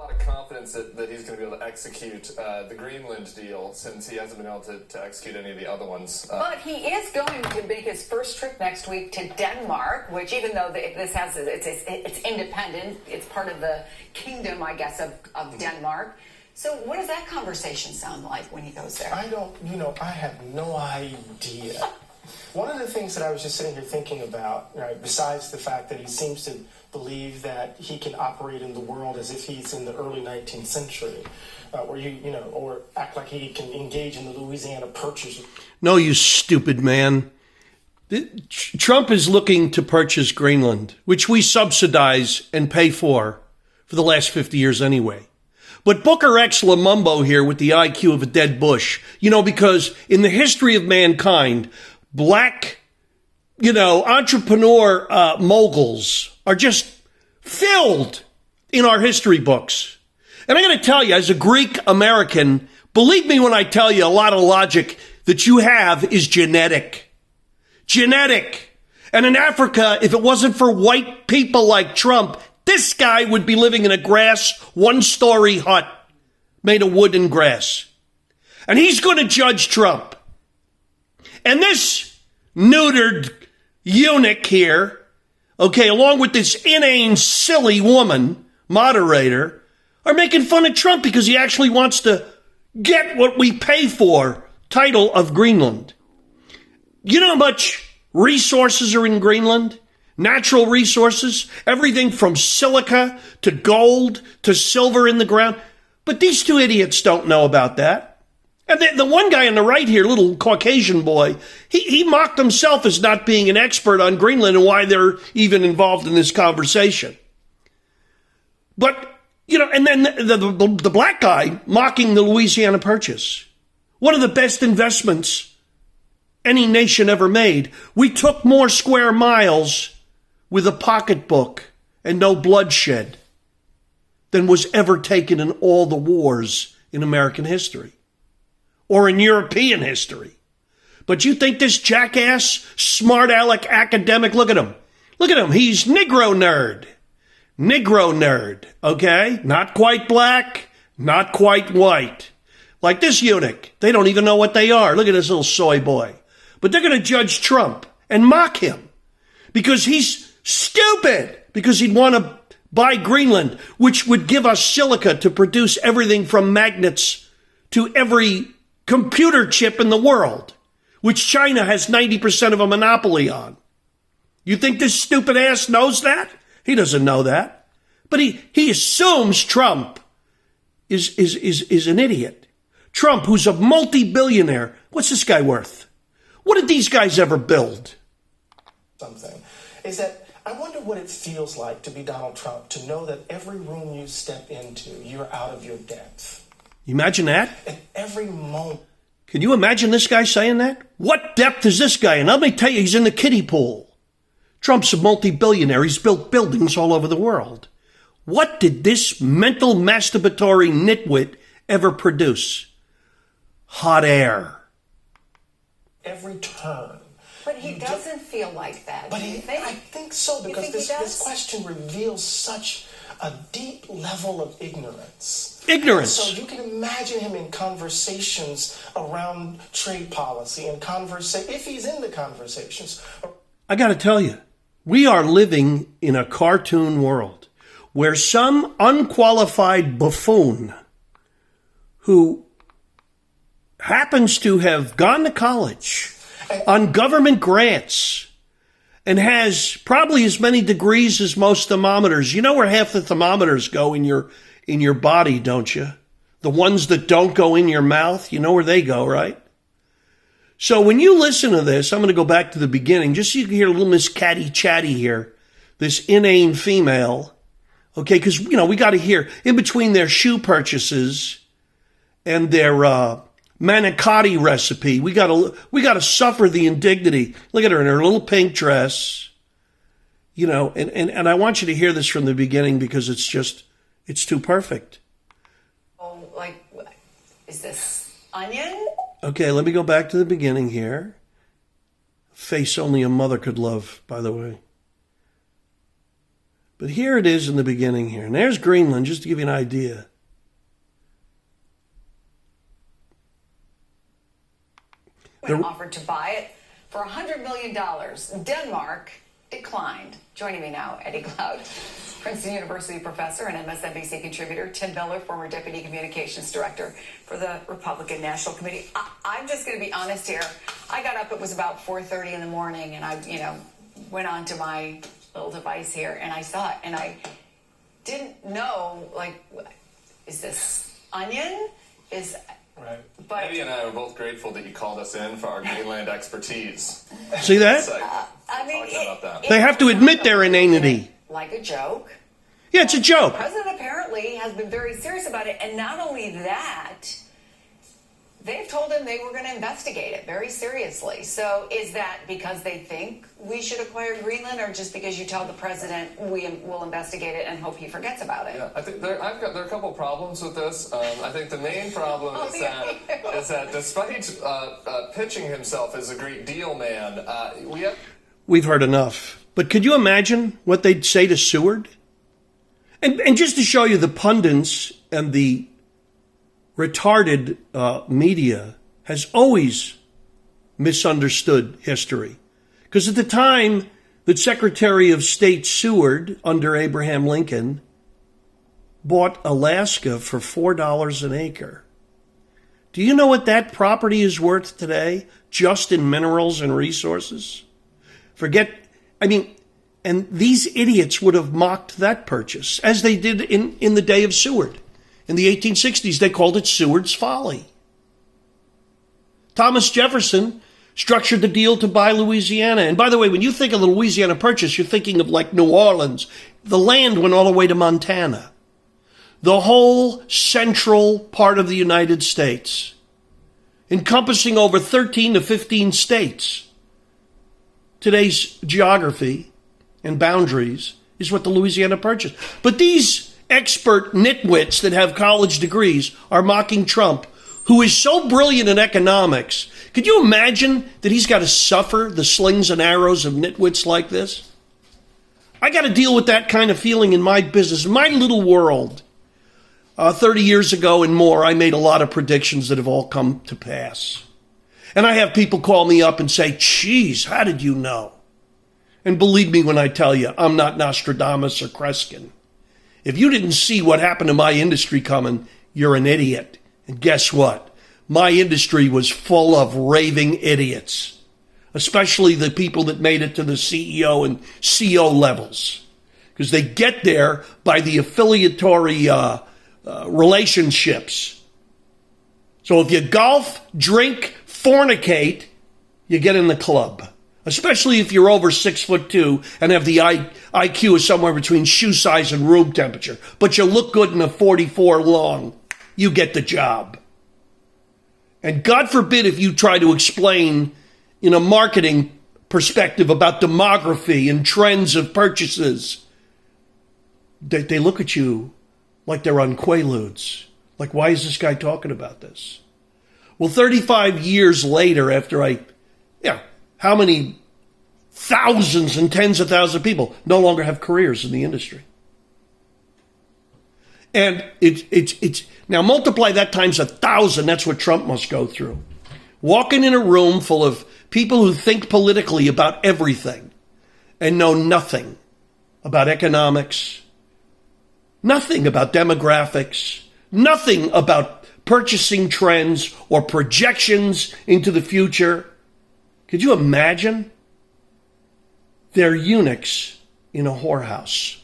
A lot of confidence that he's going to be able to execute the Greenland deal, since he hasn't been able to execute any of the other ones. But he is going to make his first trip next week to Denmark, which, even though this has it's independent, it's part of the kingdom, I guess, of Denmark. So what does that conversation sound like when he goes there? I have no idea. One of the things that I was just sitting here thinking about, right, besides the fact that he seems to believe that he can operate in the world as if he's in the early 19th century, or act like he can engage in the Louisiana Purchase. No, you stupid man. Trump is looking to purchase Greenland, which we subsidize and pay for the last 50 years anyway. But Booker X Lamumbo here with the IQ of a dead Bush, because in the history of mankind, black, entrepreneur moguls are just filled in our history books. And I'm going to tell you, as a Greek American, believe me when I tell you, a lot of logic that you have is genetic. Genetic. And in Africa, if it wasn't for white people like Trump, this guy would be living in a grass, one-story hut made of wood and grass. And he's going to judge Trump. And this neutered eunuch here, along with this inane, silly woman, moderator, are making fun of Trump because he actually wants to get what we pay for, title of Greenland. You know how much resources are in Greenland? Natural resources, everything from silica to gold to silver in the ground. But these two idiots don't know about that. And the one guy on the right here, little Caucasian boy, he mocked himself as not being an expert on Greenland and why they're even involved in this conversation. But, and then the black guy mocking the Louisiana Purchase. One of the best investments any nation ever made. We took more square miles with a pocketbook and no bloodshed than was ever taken in all the wars in American history. Or in European history. But you think this jackass, smart aleck academic, look at him. Look at him. He's Negro nerd. Negro nerd, okay? Not quite black, not quite white. Like this eunuch. They don't even know what they are. Look at this little soy boy. But they're going to judge Trump and mock him because he's stupid, because he'd want to buy Greenland, which would give us silica to produce everything from magnets to every computer chip in the world, which China has 90% of a monopoly on. You think this stupid ass knows that? He doesn't know that. But he assumes Trump is an idiot. Trump, who's a multi-billionaire, what's this guy worth? What did these guys ever build? Something is that I wonder what it feels like to be Donald Trump, to know that every room you step into, you're out of your depth. You imagine that? At every moment. Can you imagine this guy saying that? What depth is this guy in? Let me tell you, he's in the kiddie pool. Trump's a multi-billionaire. He's built buildings all over the world. What did this mental masturbatory nitwit ever produce? Hot air. Every turn. But he doesn't feel like that. But I think so, because this question reveals such a deep level of ignorance. Ignorance. So you can imagine him in conversations around trade policy and if he's in the conversations. I got to tell you, we are living in a cartoon world where some unqualified buffoon who happens to have gone to college on government grants and has probably as many degrees as most thermometers. You know where half the thermometers go in your body, don't you? The ones that don't go in your mouth, you know where they go, right? So when you listen to this, I'm going to go back to the beginning, just so you can hear a little Miss Catty Chatty here, this inane female, okay? Because, we got to hear, in between their shoe purchases and their manicotti recipe, we got to suffer the indignity. Look at her in her little pink dress, and I want you to hear this from the beginning because it's too perfect. Oh, is this onion? Okay, let me go back to the beginning here. Face only a mother could love, by the way. But here it is in the beginning here. And there's Greenland, just to give you an idea. Offered to buy it for $100 million. Denmark declined. Joining me now, Eddie Cloud, Princeton University professor and MSNBC contributor, Tim Miller, former deputy communications director for the Republican National Committee. I'm just going to be honest here. I got up, it was about 4:30 in the morning, and I, went on to my little device here, and I saw it, and I didn't know, is this onion? Right. But Eddie and I are both grateful that you called us in for our Greenland expertise. See that? They have to admit their inanity. Like a joke. Yeah, it's a joke. The president apparently has been very serious about it, and not only that, they've told him they were going to investigate it very seriously. So is that because they think we should acquire Greenland, or just because you tell the president we will investigate it and hope he forgets about it? Yeah, I think there are a couple of problems with this. I think the main problem is that despite pitching himself as a great deal man, we've heard enough. But could you imagine what they'd say to Seward? And just to show you the pundits and the retarded media has always misunderstood history. Because at the time that Secretary of State Seward, under Abraham Lincoln, bought Alaska for $4 an acre, do you know what that property is worth today, just in minerals and resources? And these idiots would have mocked that purchase, as they did in the day of Seward. In the 1860s, they called it Seward's Folly. Thomas Jefferson structured the deal to buy Louisiana. And by the way, when you think of the Louisiana Purchase, you're thinking of like New Orleans. The land went all the way to Montana. The whole central part of the United States, encompassing over 13 to 15 states. Today's geography and boundaries is what the Louisiana Purchase. But these expert nitwits that have college degrees are mocking Trump, who is so brilliant in economics. Could you imagine that he's got to suffer the slings and arrows of nitwits like this? I got to deal with that kind of feeling in my business, my little world. 30 years ago and more, I made a lot of predictions that have all come to pass. And I have people call me up and say, geez, how did you know? And believe me when I tell you, I'm not Nostradamus or Kreskin. If you didn't see what happened to my industry coming, you're an idiot. And guess what? My industry was full of raving idiots, especially the people that made it to the CEO and CO levels, because they get there by the affiliatory relationships. So if you golf, drink, fornicate, you get in the club. Especially if you're over 6'2" and have the IQ of somewhere between shoe size and room temperature, but you look good in a 44 long, you get the job. And God forbid if you try to explain in a marketing perspective about demography and trends of purchases, they look at you like they're on Quaaludes. Like, why is this guy talking about this? Well, 35 years later, after how many thousands and tens of thousands of people no longer have careers in the industry? And it's now multiply that times 1,000. That's what Trump must go through. Walking in a room full of people who think politically about everything and know nothing about economics, nothing about demographics, nothing about purchasing trends or projections into the future. Could you imagine? They're eunuchs in a whorehouse.